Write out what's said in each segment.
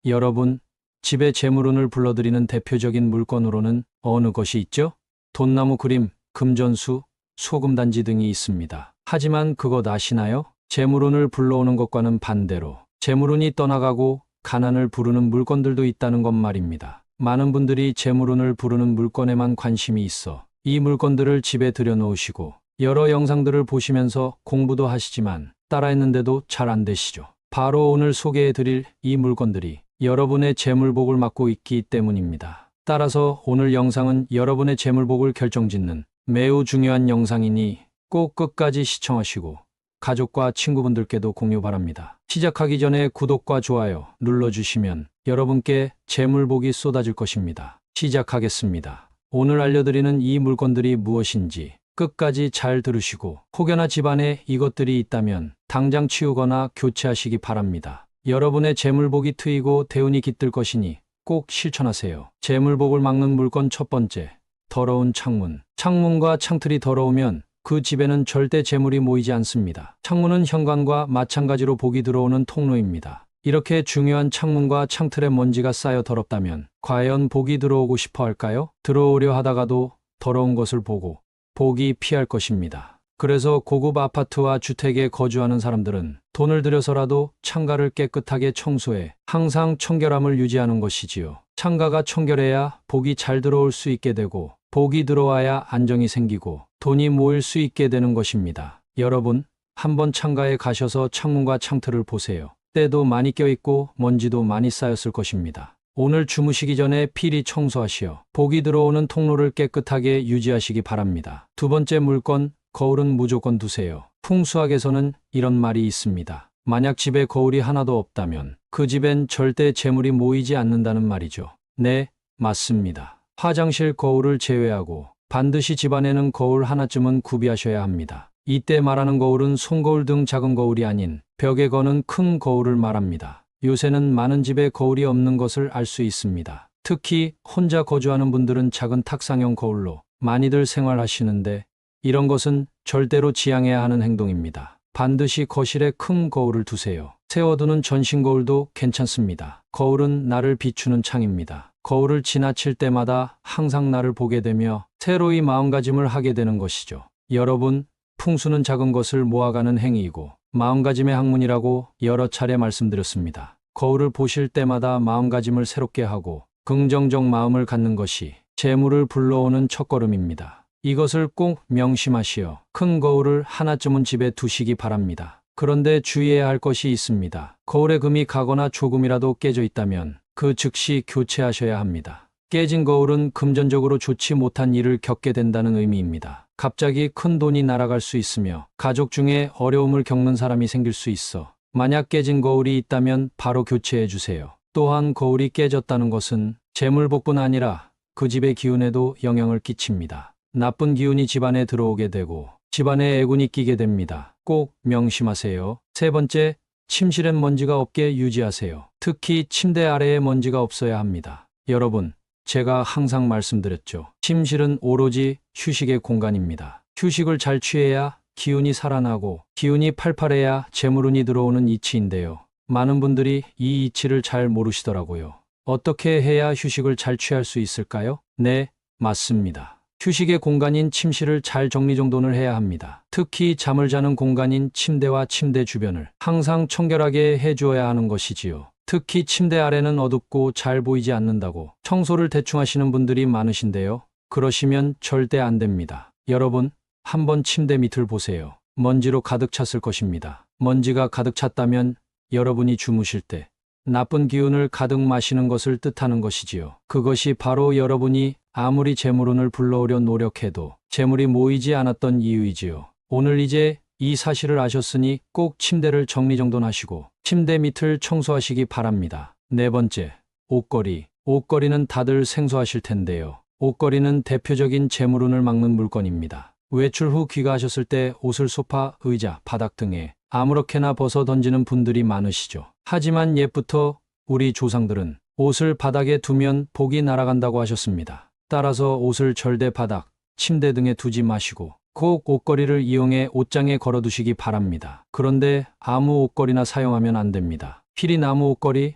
여러분, 집에 재물운을 불러들이는 대표적인 물건으로는 어느 것이 있죠? 돈나무 그림, 금전수, 소금단지 등이 있습니다. 하지만 그것 아시나요? 재물운을 불러오는 것과는 반대로 재물운이 떠나가고 가난을 부르는 물건들도 있다는 것 말입니다. 많은 분들이 재물운을 부르는 물건에만 관심이 있어 이 물건들을 집에 들여놓으시고 여러 영상들을 보시면서 공부도 하시지만 따라했는데도 잘 안 되시죠. 바로 오늘 소개해드릴 이 물건들이 여러분의 재물복을 막고 있기 때문입니다. 따라서 오늘 영상은 여러분의 재물복을 결정짓는 매우 중요한 영상이니 꼭 끝까지 시청하시고 가족과 친구분들께도 공유 바랍니다. 시작하기 전에 구독과 좋아요 눌러주시면 여러분께 재물복이 쏟아질 것입니다. 시작하겠습니다. 오늘 알려드리는 이 물건들이 무엇인지 끝까지 잘 들으시고 혹여나 집안에 이것들이 있다면 당장 치우거나 교체하시기 바랍니다. 여러분의 재물복이 트이고 대운이 깃들 것이니 꼭 실천하세요. 재물복을 막는 물건 첫 번째, 더러운 창문. 창문과 창틀이 더러우면 그 집에는 절대 재물이 모이지 않습니다. 창문은 현관과 마찬가지로 복이 들어오는 통로입니다. 이렇게 중요한 창문과 창틀에 먼지가 쌓여 더럽다면 과연 복이 들어오고 싶어 할까요? 들어오려 하다가도 더러운 것을 보고 복이 피할 것입니다. 그래서 고급 아파트와 주택에 거주하는 사람들은 돈을 들여서라도 창가를 깨끗하게 청소해 항상 청결함을 유지하는 것이지요. 창가가 청결해야 복이 잘 들어올 수 있게 되고 복이 들어와야 안정이 생기고 돈이 모일 수 있게 되는 것입니다. 여러분, 한번 창가에 가셔서 창문과 창틀을 보세요. 때도 많이 껴있고 먼지도 많이 쌓였을 것입니다. 오늘 주무시기 전에 필히 청소하시어 복이 들어오는 통로를 깨끗하게 유지하시기 바랍니다. 두 번째 물건, 거울은 무조건 두세요. 풍수학에서는 이런 말이 있습니다. 만약 집에 거울이 하나도 없다면 그 집엔 절대 재물이 모이지 않는다는 말이죠. 네, 맞습니다. 화장실 거울을 제외하고 반드시 집안에는 거울 하나쯤은 구비하셔야 합니다. 이때 말하는 거울은 손거울 등 작은 거울이 아닌 벽에 거는 큰 거울을 말합니다. 요새는 많은 집에 거울이 없는 것을 알 수 있습니다. 특히 혼자 거주하는 분들은 작은 탁상형 거울로 많이들 생활하시는데 이런 것은 절대로 지양해야 하는 행동입니다. 반드시 거실에 큰 거울을 두세요. 세워두는 전신 거울도 괜찮습니다. 거울은 나를 비추는 창입니다. 거울을 지나칠 때마다 항상 나를 보게 되며 새로이 마음가짐을 하게 되는 것이죠. 여러분, 풍수는 작은 것을 모아가는 행위이고 마음가짐의 학문이라고 여러 차례 말씀드렸습니다. 거울을 보실 때마다 마음가짐을 새롭게 하고 긍정적 마음을 갖는 것이 재물을 불러오는 첫걸음입니다. 이것을 꼭 명심하시어 큰 거울을 하나쯤은 집에 두시기 바랍니다. 그런데 주의해야 할 것이 있습니다. 거울에 금이 가거나 조금이라도 깨져 있다면 그 즉시 교체하셔야 합니다. 깨진 거울은 금전적으로 좋지 못한 일을 겪게 된다는 의미입니다. 갑자기 큰 돈이 날아갈 수 있으며 가족 중에 어려움을 겪는 사람이 생길 수 있어 만약 깨진 거울이 있다면 바로 교체해 주세요. 또한 거울이 깨졌다는 것은 재물복뿐 아니라 그 집의 기운에도 영향을 끼칩니다. 나쁜 기운이 집안에 들어오게 되고 집안에 애군이 끼게 됩니다. 꼭 명심하세요. 세 번째, 침실엔 먼지가 없게 유지하세요. 특히 침대 아래에 먼지가 없어야 합니다. 여러분, 제가 항상 말씀드렸죠. 침실은 오로지 휴식의 공간입니다. 휴식을 잘 취해야 기운이 살아나고 기운이 팔팔해야 재물운이 들어오는 이치인데요. 많은 분들이 이 이치를 잘 모르시더라고요. 어떻게 해야 휴식을 잘 취할 수 있을까요? 네, 맞습니다. 휴식의 공간인 침실을 잘 정리정돈을 해야 합니다. 특히 잠을 자는 공간인 침대와 침대 주변을 항상 청결하게 해주어야 하는 것이지요. 특히 침대 아래는 어둡고 잘 보이지 않는다고 청소를 대충 하시는 분들이 많으신데요. 그러시면 절대 안 됩니다. 여러분, 한번 침대 밑을 보세요. 먼지로 가득 찼을 것입니다. 먼지가 가득 찼다면 여러분이 주무실 때 나쁜 기운을 가득 마시는 것을 뜻하는 것이지요. 그것이 바로 여러분이 아무리 재물운을 불러오려 노력해도 재물이 모이지 않았던 이유이지요. 오늘 이제 이 사실을 아셨으니 꼭 침대를 정리정돈하시고 침대 밑을 청소하시기 바랍니다. 네 번째, 옷걸이. 옷걸이는 다들 생소하실 텐데요. 옷걸이는 대표적인 재물운을 막는 물건입니다. 외출 후 귀가하셨을 때 옷을 소파, 의자, 바닥 등에 아무렇게나 벗어 던지는 분들이 많으시죠. 하지만 옛부터 우리 조상들은 옷을 바닥에 두면 복이 날아간다고 하셨습니다. 따라서 옷을 절대 바닥, 침대 등에 두지 마시고 꼭 옷걸이를 이용해 옷장에 걸어두시기 바랍니다. 그런데 아무 옷걸이나 사용하면 안 됩니다. 필히 나무 옷걸이,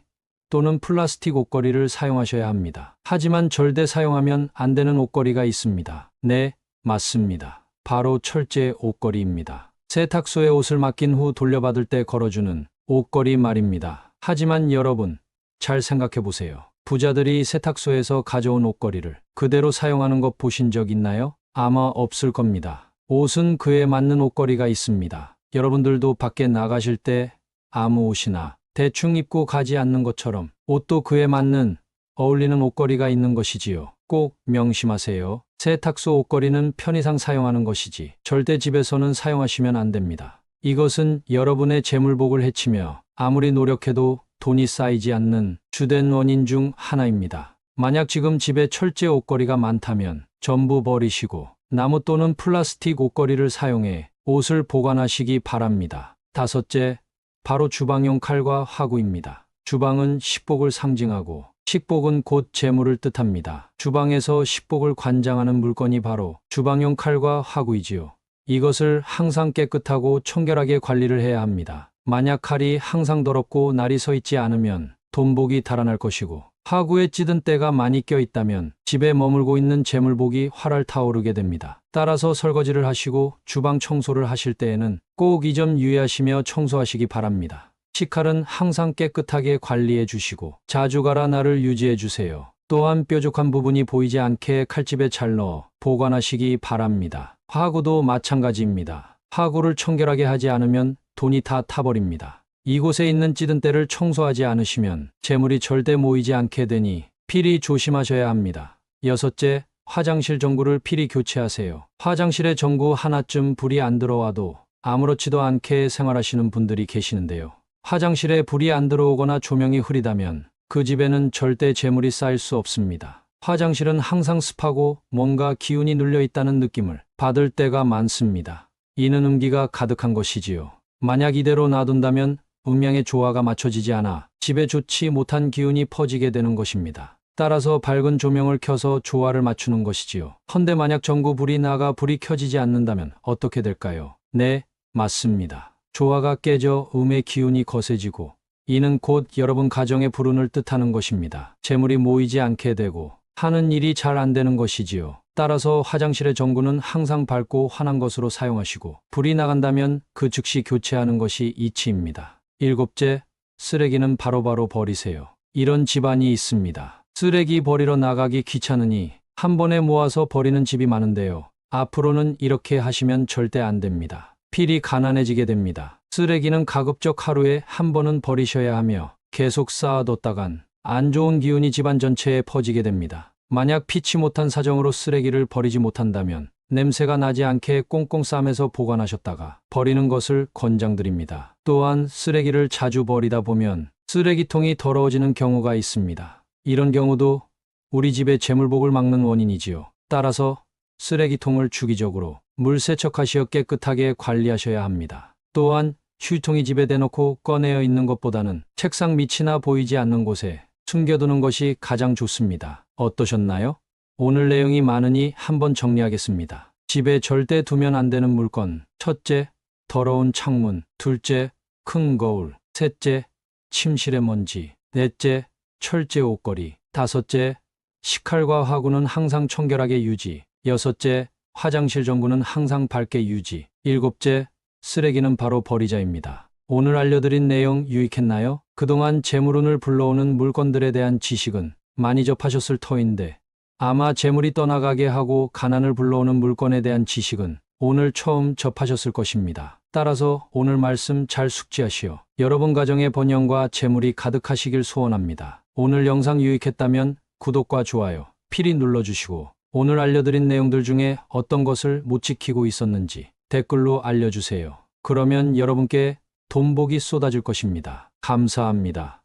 또는 플라스틱 옷걸이를 사용하셔야 합니다. 하지만 절대 사용하면 안 되는 옷걸이가 있습니다. 네, 맞습니다. 바로 철제 옷걸이입니다. 세탁소에 옷을 맡긴 후 돌려받을 때 걸어주는 옷걸이 말입니다. 하지만 여러분, 잘 생각해 보세요. 부자들이 세탁소에서 가져온 옷걸이를 그대로 사용하는 것 보신 적 있나요? 아마 없을 겁니다. 옷은 그에 맞는 옷걸이가 있습니다. 여러분들도 밖에 나가실 때 아무 옷이나 대충 입고 가지 않는 것처럼 옷도 그에 맞는 어울리는 옷걸이가 있는 것이지요. 꼭 명심하세요. 세탁소 옷걸이는 편의상 사용하는 것이지 절대 집에서는 사용하시면 안 됩니다. 이것은 여러분의 재물복을 해치며 아무리 노력해도 돈이 쌓이지 않는 주된 원인 중 하나입니다. 만약 지금 집에 철제 옷걸이가 많다면 전부 버리시고 나무 또는 플라스틱 옷걸이를 사용해 옷을 보관하시기 바랍니다. 다섯째, 바로 주방용 칼과 화구입니다. 주방은 식복을 상징하고 식복은 곧 재물을 뜻합니다. 주방에서 식복을 관장하는 물건이 바로 주방용 칼과 화구이지요. 이것을 항상 깨끗하고 청결하게 관리를 해야 합니다. 만약 칼이 항상 더럽고 날이 서 있지 않으면 돈복이 달아날 것이고 화구에 찌든 때가 많이 껴 있다면 집에 머물고 있는 재물복이 활활 타오르게 됩니다. 따라서 설거지를 하시고 주방 청소를 하실 때에는 꼭 이 점 유의하시며 청소하시기 바랍니다. 식칼은 항상 깨끗하게 관리해 주시고 자주 갈아 날을 유지해 주세요. 또한 뾰족한 부분이 보이지 않게 칼집에 잘 넣어 보관하시기 바랍니다. 화구도 마찬가지입니다. 화구를 청결하게 하지 않으면 돈이 다 타버립니다. 이곳에 있는 찌든 때를 청소하지 않으시면 재물이 절대 모이지 않게 되니 필히 조심하셔야 합니다. 여섯째, 화장실 전구를 필히 교체하세요. 화장실에 전구 하나쯤 불이 안 들어와도 아무렇지도 않게 생활하시는 분들이 계시는데요. 화장실에 불이 안 들어오거나 조명이 흐리다면 그 집에는 절대 재물이 쌓일 수 없습니다. 화장실은 항상 습하고 뭔가 기운이 눌려 있다는 느낌을 받을 때가 많습니다. 이는 음기가 가득한 것이지요. 만약 이대로 놔둔다면 음양의 조화가 맞춰지지 않아 집에 좋지 못한 기운이 퍼지게 되는 것입니다. 따라서 밝은 조명을 켜서 조화를 맞추는 것이지요. 헌데 만약 전구 불이 나가 불이 켜지지 않는다면 어떻게 될까요? 네, 맞습니다. 조화가 깨져 음의 기운이 거세지고 이는 곧 여러분 가정의 불운을 뜻하는 것입니다. 재물이 모이지 않게 되고 하는 일이 잘 안 되는 것이지요. 따라서 화장실의 전구는 항상 밝고 환한 것으로 사용하시고 불이 나간다면 그 즉시 교체하는 것이 이치입니다. 일곱째, 쓰레기는 바로바로 버리세요. 이런 집안이 있습니다. 쓰레기 버리러 나가기 귀찮으니 한 번에 모아서 버리는 집이 많은데요. 앞으로는 이렇게 하시면 절대 안 됩니다. 필히 가난해지게 됩니다. 쓰레기는 가급적 하루에 한 번은 버리셔야 하며 계속 쌓아뒀다간 안 좋은 기운이 집안 전체에 퍼지게 됩니다. 만약 피치 못한 사정으로 쓰레기를 버리지 못한다면 냄새가 나지 않게 꽁꽁 싸매서 보관하셨다가 버리는 것을 권장드립니다. 또한 쓰레기를 자주 버리다 보면 쓰레기통이 더러워지는 경우가 있습니다. 이런 경우도 우리 집의 재물복을 막는 원인이지요. 따라서 쓰레기통을 주기적으로 물 세척하시어 깨끗하게 관리하셔야 합니다. 또한 휴통이 집에 대놓고 꺼내어 있는 것보다는 책상 밑이나 보이지 않는 곳에 숨겨두는 것이 가장 좋습니다. 어떠셨나요? 오늘 내용이 많으니 한번 정리하겠습니다. 집에 절대 두면 안 되는 물건. 첫째, 더러운 창문. 둘째, 큰 거울. 셋째, 침실의 먼지. 넷째, 철제 옷걸이. 다섯째, 식칼과 화구는 항상 청결하게 유지. 여섯째, 화장실 전구는 항상 밝게 유지. 일곱째, 쓰레기는 바로 버리자입니다. 오늘 알려드린 내용 유익했나요? 그동안 재물운을 불러오는 물건들에 대한 지식은 많이 접하셨을 터인데 아마 재물이 떠나가게 하고 가난을 불러오는 물건에 대한 지식은 오늘 처음 접하셨을 것입니다. 따라서 오늘 말씀 잘 숙지하시어 여러분 가정의 번영과 재물이 가득하시길 소원합니다. 오늘 영상 유익했다면 구독과 좋아요 필히 눌러주시고 오늘 알려드린 내용들 중에 어떤 것을 못 지키고 있었는지 댓글로 알려주세요. 그러면 여러분께 돈복이 쏟아질 것입니다. 감사합니다.